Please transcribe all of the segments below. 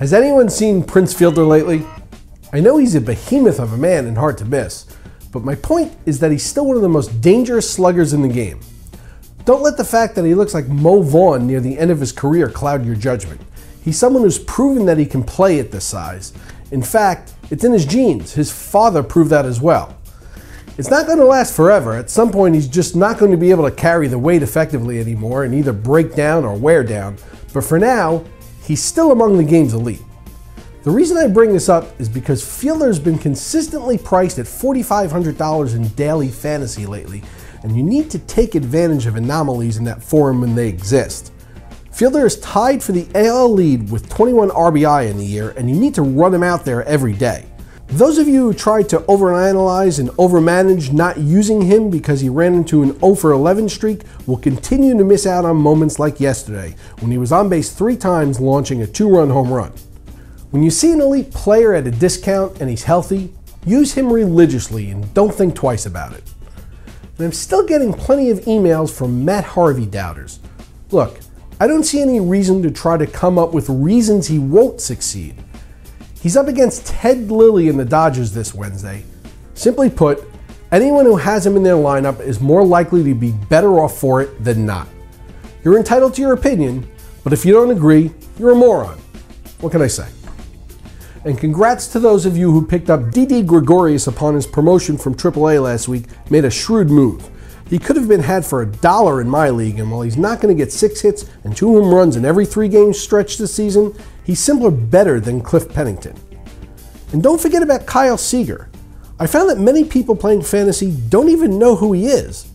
Has anyone seen Prince Fielder lately? I know he's a behemoth of a man and hard to miss, but my point is that he's still one of the most dangerous sluggers in the game. Don't let the fact that he looks like Mo Vaughn near the end of his career cloud your judgment. He's someone who's proven that he can play at this size. In fact, it's in his genes. His father proved that as well. It's not going to last forever. At some point, he's just not going to be able to carry the weight effectively anymore and either break down or wear down. But for now, he's still among the game's elite. The reason I bring this up is because Fielder's been consistently priced at $4,500 in daily fantasy lately, and you need to take advantage of anomalies in that form when they exist. Fielder is tied for the AL lead with 21 RBI in the year, and you need to run him out there every day. Those of you who tried to overanalyze and overmanage not using him because he ran into an 0 for 11 streak will continue to miss out on moments like yesterday when he was on base 3 times launching a 2-run home run. When you see an elite player at a discount and he's healthy, use him religiously and don't think twice about it. And I'm still getting plenty of emails from Matt Harvey doubters. Look, I don't see any reason to try to come up with reasons he won't succeed. He's up against Ted Lilly in the Dodgers this Wednesday. Simply put, anyone who has him in their lineup is more likely to be better off for it than not. You're entitled to your opinion, but if you don't agree, you're a moron. What can I say? And congrats to those of you who picked up Didi Gregorius upon his promotion from AAA last week, made a shrewd move. He could have been had for $1 in my league, and while he's not going to get 6 hits and 2 home runs in every 3-game stretch this season, he's simply better than Cliff Pennington. And don't forget about Kyle Seager. I found that many people playing fantasy don't even know who he is.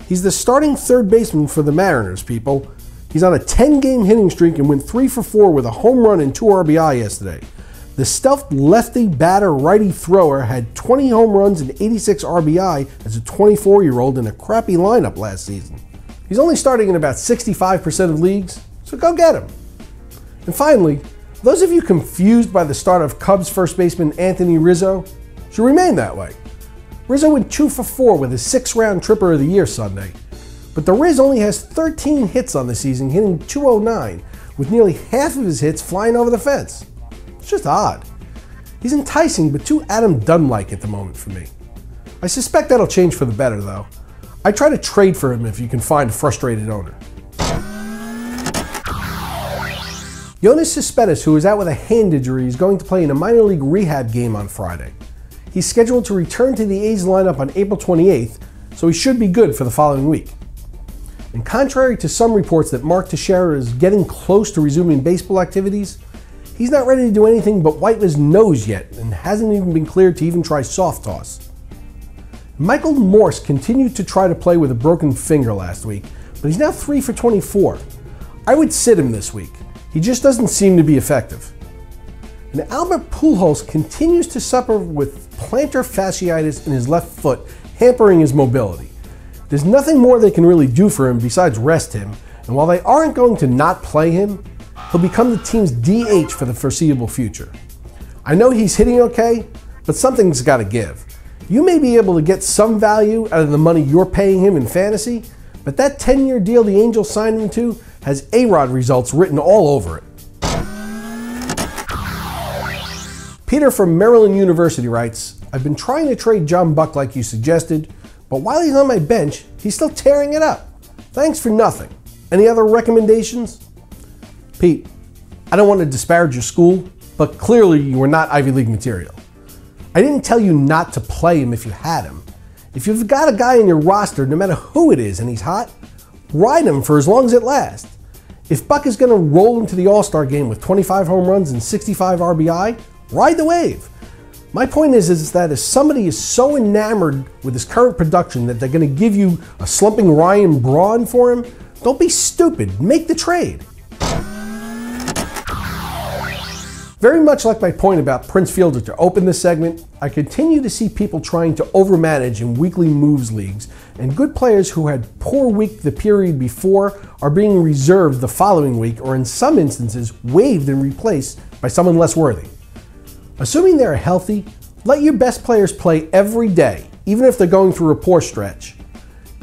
He's the starting third baseman for the Mariners, people. He's on a 10-game hitting streak and went 3 for 4 with a home run and 2 RBI yesterday. The stealth lefty batter righty thrower had 20 home runs and 86 RBI as a 24-year-old in a crappy lineup last season. He's only starting in about 65% of leagues, so go get him. And finally, those of you confused by the start of Cubs first baseman Anthony Rizzo should remain that way. Rizzo went 2 for 4 with his 6th-round Tripper of the Year Sunday. But the Riz only has 13 hits on the season, hitting .209, with nearly half of his hits flying over the fence. It's just odd. He's enticing, but too Adam Dunn-like at the moment for me. I suspect that'll change for the better, though. I try to trade for him if you can find a frustrated owner. Yoenis Cespedes, who is out with a hand injury, is going to play in a minor league rehab game on Friday. He's scheduled to return to the A's lineup on April 28th, so he should be good for the following week. And contrary to some reports that Mark Teixeira is getting close to resuming baseball activities, he's not ready to do anything but wipe his nose yet and hasn't even been cleared to even try soft toss. Michael Morse continued to try to play with a broken finger last week, but he's now 3 for 24. I would sit him this week. He just doesn't seem to be effective. And Albert Pujols continues to suffer with plantar fasciitis in his left foot, hampering his mobility. There's nothing more they can really do for him besides rest him, and while they aren't going to not play him, he'll become the team's DH for the foreseeable future. I know he's hitting okay, but something's got to give. You may be able to get some value out of the money you're paying him in fantasy, but that 10-year deal the Angels signed him to has A-Rod results written all over it. Peter from Maryland University writes, I've been trying to trade John Buck like you suggested, but while he's on my bench, he's still tearing it up. Thanks for nothing. Any other recommendations? Pete, I don't want to disparage your school, but clearly you were not Ivy League material. I didn't tell you not to play him if you had him. If you've got a guy in your roster, no matter who it is, and he's hot, ride him for as long as it lasts. If Buck is going to roll into the All-Star game with 25 home runs and 65 RBI, ride the wave. My point is that if somebody is so enamored with his current production that they're going to give you a slumping Ryan Braun for him, don't be stupid. Make the trade. Very much like my point about Prince Fielder to open this segment, I continue to see people trying to overmanage in weekly moves leagues, and good players who had poor week the period before are being reserved the following week, or in some instances waived and replaced by someone less worthy. Assuming they're healthy, let your best players play every day, even if they're going through a poor stretch.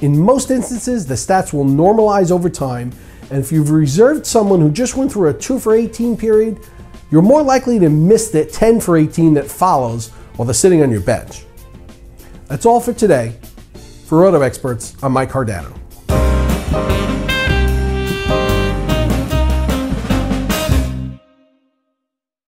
In most instances, the stats will normalize over time, and if you've reserved someone who just went through a 2 for 18 period, you're more likely to miss the 10 for 18 that follows while they're sitting on your bench. That's all for today. For RotoExperts, I'm Mike Cardano.